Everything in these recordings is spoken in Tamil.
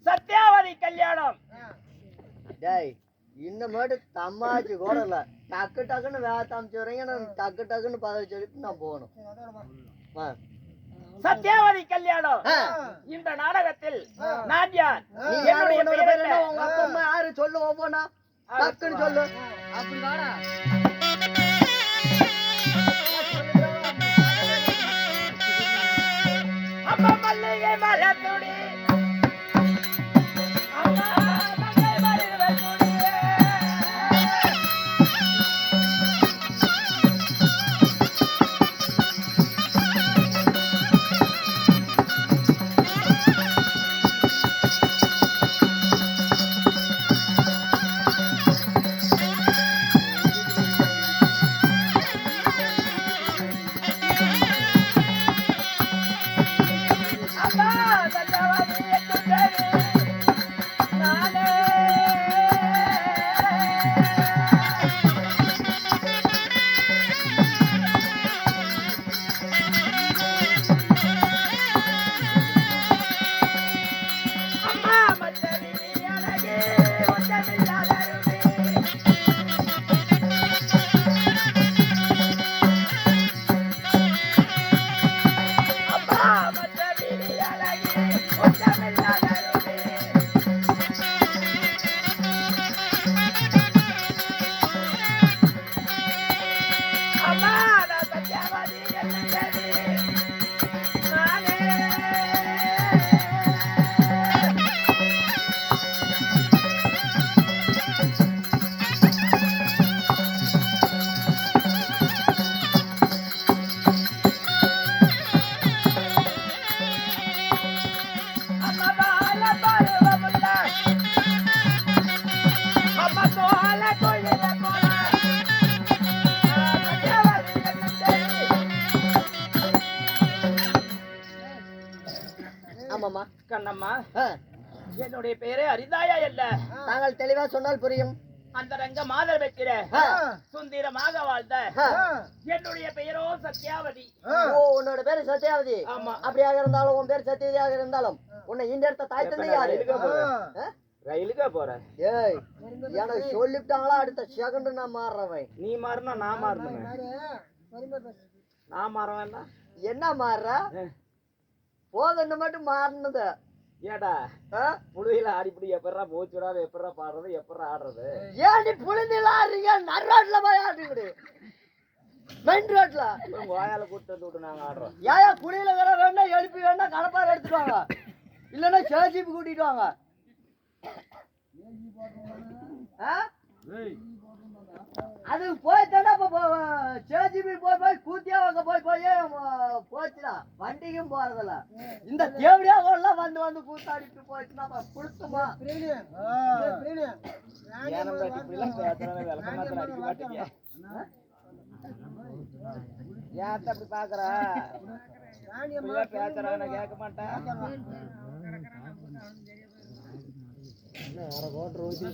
சத்யாவதி கல்யாணம். டேய் இன்னமேட்டு தம்மாச்சு கூட இல்ல. டக்கு டக்குன்னு வேலை அமைச்சுறீங்க. நான் டக்கு டக்குன்னு பதில் சொல்லிட்டு நான் போகணும். சத்யாவதி கல்யாணம். இந்த நாடகத்தில் நான் யார்? உங்க அப்பா அம்மா யாரு சொல்லு ஒவ்வொன்னா டக்குன்னு சொல்லு. அப்படி வாடா. அம்மா மல்லிகை மலர்ந்துடி கண்ணம்மா, என்னுடைய பெயரே அரிதாயா இல்ல. நாங்கள் தெளிவா சொன்னால் புரியும். அந்த ரங்க மாதர் வைக்கிற சுந்தரமாக வாழ்ந்த என்னுடைய பெயரோ சத்யாவதி. உன்னோட பேரு சத்யாவதி. ஆமா. அப்படியாக இருந்தாலும் உன் பேர் சத்யாவதியாக இருந்தாலும் உன்னை இந்த இடத்த தாய் தந்தை யாரு? ரயிலுக்கா போற? ஏய் எனக்கு சொல்லிவிட்டாங்களா? அடுத்த செகண்ட் நான் மாறுறவன். நீ மாறினா நான் மாறணும். நான் மாறவேன்னா என்ன மாறுற? போதுன்னு மட்டும் மாறினது. ஏடா புழுதியில ஆடிப்படி எப்படா மூச்சு விடாத எப்படா பாடுறது எப்படா ஆடுறது? ஏன் நீ புழுதியில ஆடுறீங்க? நடு ரோட்ல போய் ஆடுறீங்க. மெயின் ரோட்ல வாயால கூட்டு வந்து விட்டு நாங்க ஆடுறோம். ஏயா குடியில வேற வேணா எழுப்பி வேணா கடப்பாறை எடுத்துட்டு வாங்க. இல்லன்னா சேஜிபி கூட்டிட்டு வாங்க. அது போய் தானே சேஜிபி போய் கூத்தியா வாங்க போய் போச்சுடா. வண்டிக்கும் போறதில்ல. இந்த தேவடியா எல்லாம் வந்து கூத்தாடிட்டு போச்சுன்னா குடுத்துமா? ஏன் அப்படி பாக்குற? பேசுறாங்க கேட்க மாட்டேன். வேற கோட்டர் ஊத்தி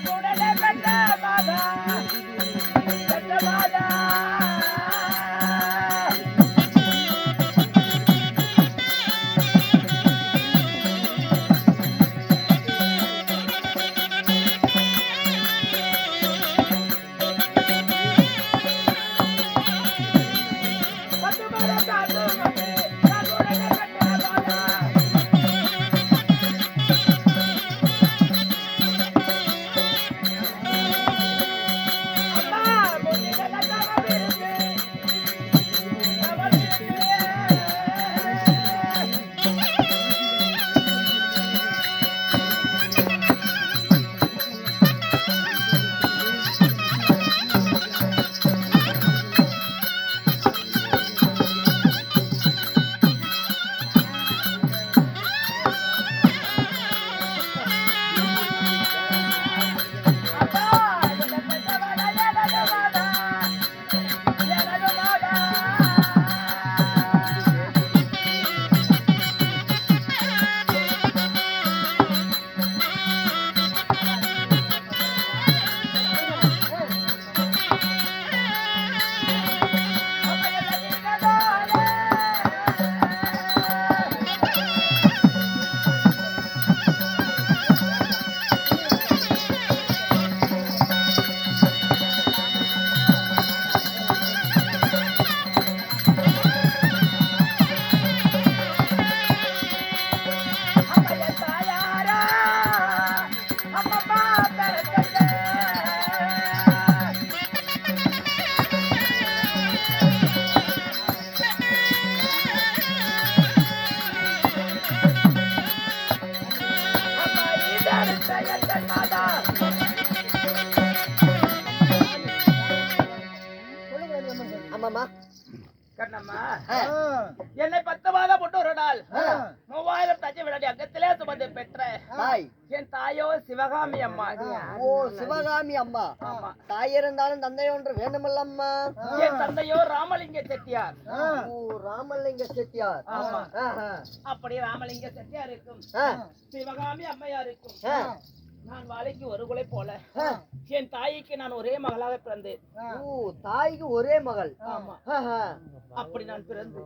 கூட கண்ணம்மா ஆ. என்னை 10 மாதம் போட்டு ஒரு நாள் 3000 தச்சு விளையாடி அங்கத்திலே சுமந்து பெற்ற தாய் என் தாயோ சிவகாமி அம்மா. ஓ சிவகாமி அம்மா. ஆமா. தாய் இருந்தாலும் தந்தை ஒன்று வேண்டுமல்லம்மா. என் தந்தையோ ராமலிங்க செட்டியார். ஓ ராமலிங்க செட்டியார். ஆமா. ஆஹா. அப்படி ராமலிங்க செட்டியார் இருக்கும், ஆ. சிவகாமி அம்மையா இருக்கும். ஆ. நான் வாழைக்கு ஒரு குலை போல ஆ. என் தாய்க்கு நான் ஒரே மகளாக பிறந்தேன். ஓ தாய்க்கு ஒரே மகள். ஆமா. ஆஹா. அப்படி நான் பிறந்து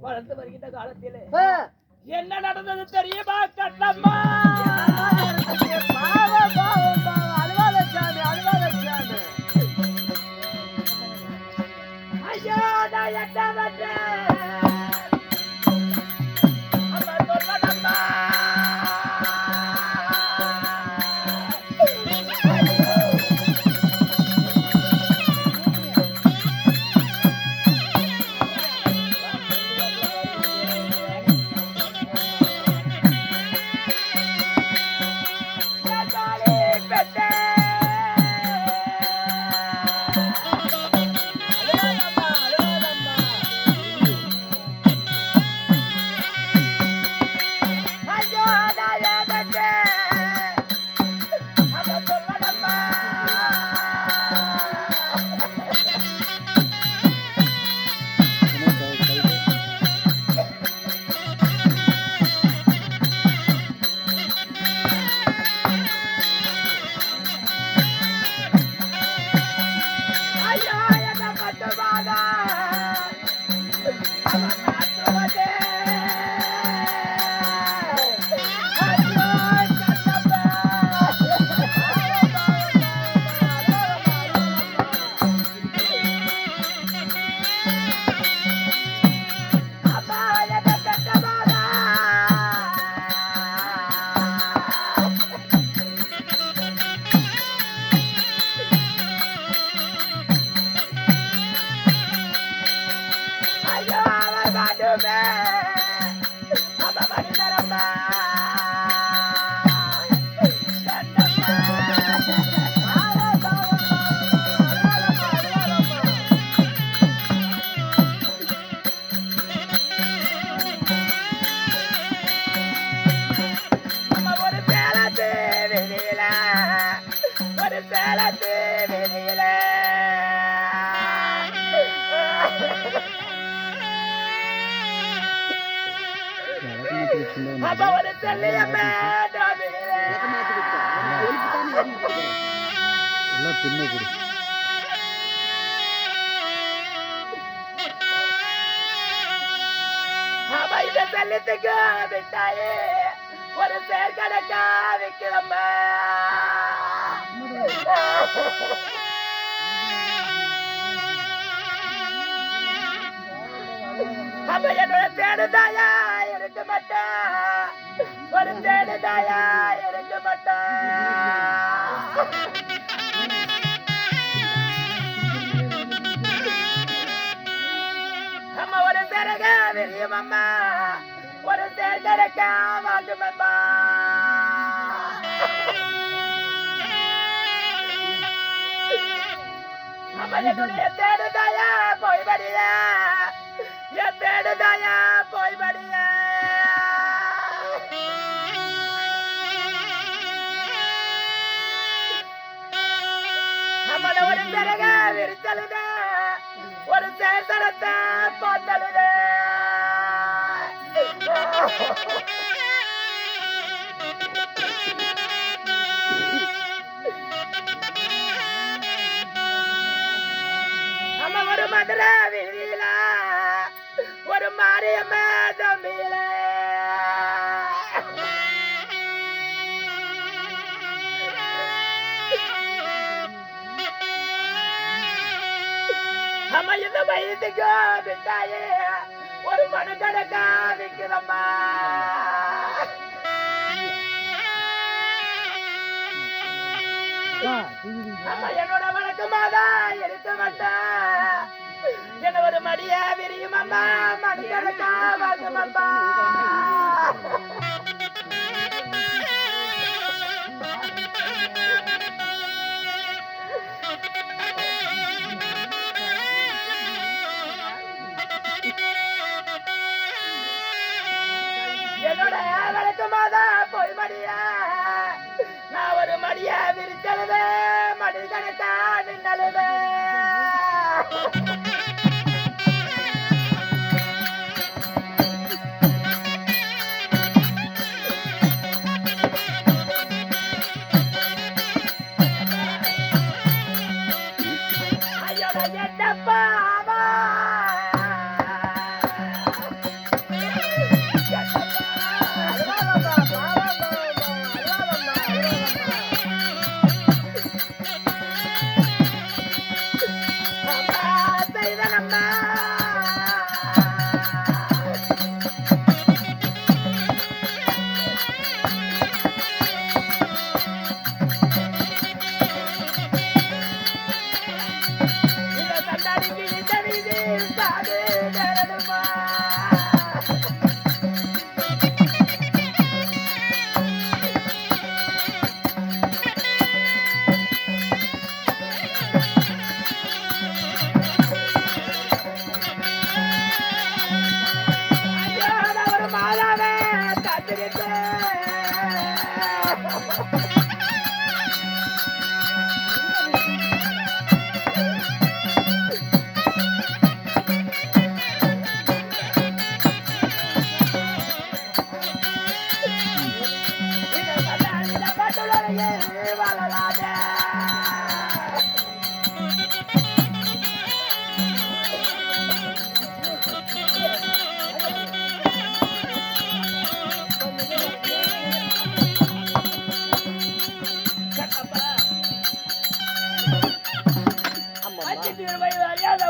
வளர்ந்து வருகின்ற காலத்திலே ஆ. என்ன நடந்தது தெரியுமா கண்ணம்மா? பாவம், பாவம், பாவம். அழுவாத சாமி, அழுவாத சாமி. ஐயோ நான் என்ன பண்றேன்? அம்மா சொல்லணும்மா. அப்ப ஒரு தெல்லியம்மே அப்ப இந்த செல்லத்துக்கு விட்டாயே ஒரு சேர்க்கணக்கா விக்கிறம்மா. அப்ப என்னோட தேடுதாயா இருக்க மாட்டா, ஒரு தேடுதாயா இருக்க மாட்டா. அம்மா ஒரு திறக விரியும் அம்மா, ஒரு தேர்தலுக்கா வாங்கும் அம்மா. அம்மா என்னுடைய தேடுதாயா போய் படிய, என் தேடுதாயா போய் படிய. அம்மன ஒரு திறக விரிச்சலுத, ஒரு சேர்த்தனத்தை போத்தலுத. அம்மா ஒரு மதுரை வீதியில ஒரு மாரியம்ம தம்பியில அம்மா இந்த வயதுக்கு விட்டாயே ஒரு மனு கணக்கா விற்கிறம்மா. அம்மா என்னோட வழக்கமாதான் இருக்க மாட்டா, என்ன ஒரு மடிய விரியும் அம்மா, மனு கணக்கா வாங்கும் அம்மா. என்னோட வழக்கமாதா போய் மடியா நான் ஒரு மடியா விரிச்சழுவே மடி கணக்கா நின்னழுவே ஐயோட என்னப்பா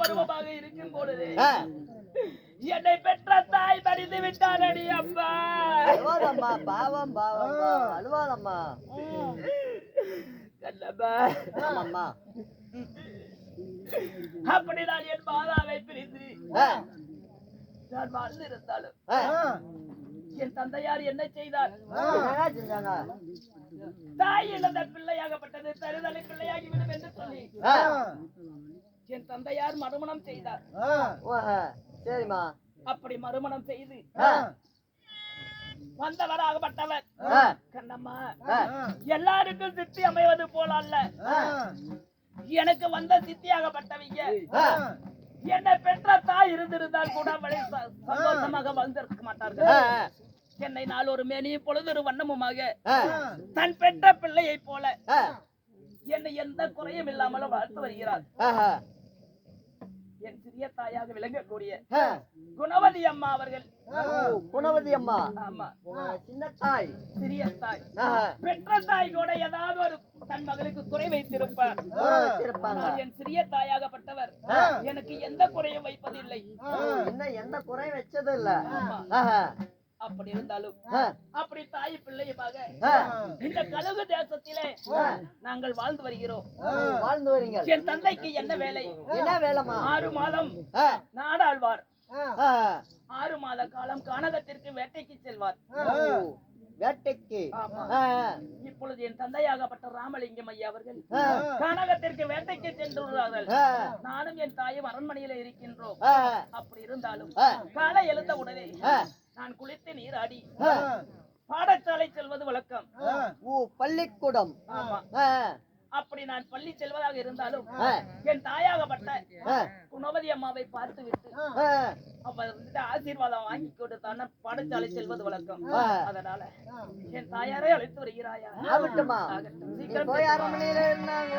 பருவமாக இருக்கும் பொழுது என்னை பெற்ற தாய் மடிந்து விட்டானடி அப்பா. அழுவாதம்மா, பாவம் பாவம் பாவம், அழுவாதம்மா. ஆமாம்மா. அப்படி நான் என் மாதாவை பிரிந்து நான் வாழ்ந்து இருந்தாலும் என் தந்தையார் என்ன செய்தார்? தாய் இழந்த பிள்ளையாகப்பட்டது தருதலை பிள்ளையாகிவிடும் என்று சொல்லி என் தந்தையார் மறுமணம் செய்தார். சரிம்மா. அப்படி மறுமணம் செய்து வந்தவராகப்பட்டவர் கண்ணம்மா எல்லாருக்கும் சித்தி அமைவது போல அல்ல. எனக்கு வந்த சித்தியாகப்பட்டவங்க என்னை பெற்ற தாய் இருந்திருந்தால் கூட சந்தோஷமாக வந்திருக்க மாட்டார்கள். என்னை நாள் ஒரு மேனியும் பொழுதொரு வண்ணமுமாக தன் பெற்ற பிள்ளையை போல என்னை எந்த குறையும் இல்லாமல் வளர்த்து வருகிறார். என் சிறிய தாயாக விளங்கக்கூடிய குணவதி அம்மா அவர்கள். குணவதி அம்மா. ஆமா, சின்ன தாய், சிறிய தாய். பெற்ற தாய் கூட ஏதாவது ஒரு தன் மகளுக்கு குறை வைத்திருப்பார். என் சிறிய தாயாகப்பட்டவர் எனக்கு எந்த குறையும் வைப்பதில்லை. எந்த குறை வச்சது இல்ல. அப்படி இருந்தாலும் அப்படி தாய் பிள்ளையுமாக இந்த கழுகு தேசத்திலே நாங்கள் வாழ்ந்து வருகிறோம். வாழ்ந்து வரீங்க. என் தந்தைக்கு என்ன வேலை? என்ன வேலைமா? 6 மாதம் நாடாழ்வார், 6 மாத காலம் கானகத்திற்கு வேட்டைக்கு செல்வார். வேட்டைக்கு? இப்பொழுது என் தந்தையாகப்பட்ட ராமலிங்கம் ஐயா அவர்கள் கானகத்திற்கு வேட்டைக்கு சென்றுள்ளார்கள். நானும் என் தாயும் அரண்மனையில இருக்கின்றோம். அப்படி இருந்தாலும் காலை எழுந்த உடனே நான் குளித்து நீராடி பாடசாலை செல்வது வழக்கம். பள்ளிக்கூடம்? ஆமா. அப்படி நான் பள்ளி செல்வதாக இருந்தாலும் என் தாயாகப்பட்ட குணவதி அம்மாவை பார்த்து விட்டு அவர்கிட்ட ஆசீர்வாதம் வாங்கி கொடுத்தான பாடசாலை செல்வது வழக்கம். அதனால என் தாயாரை அழைத்து வருகிறாயா? சீக்கிரம் போய் அரண்மனையில இருந்தாங்க.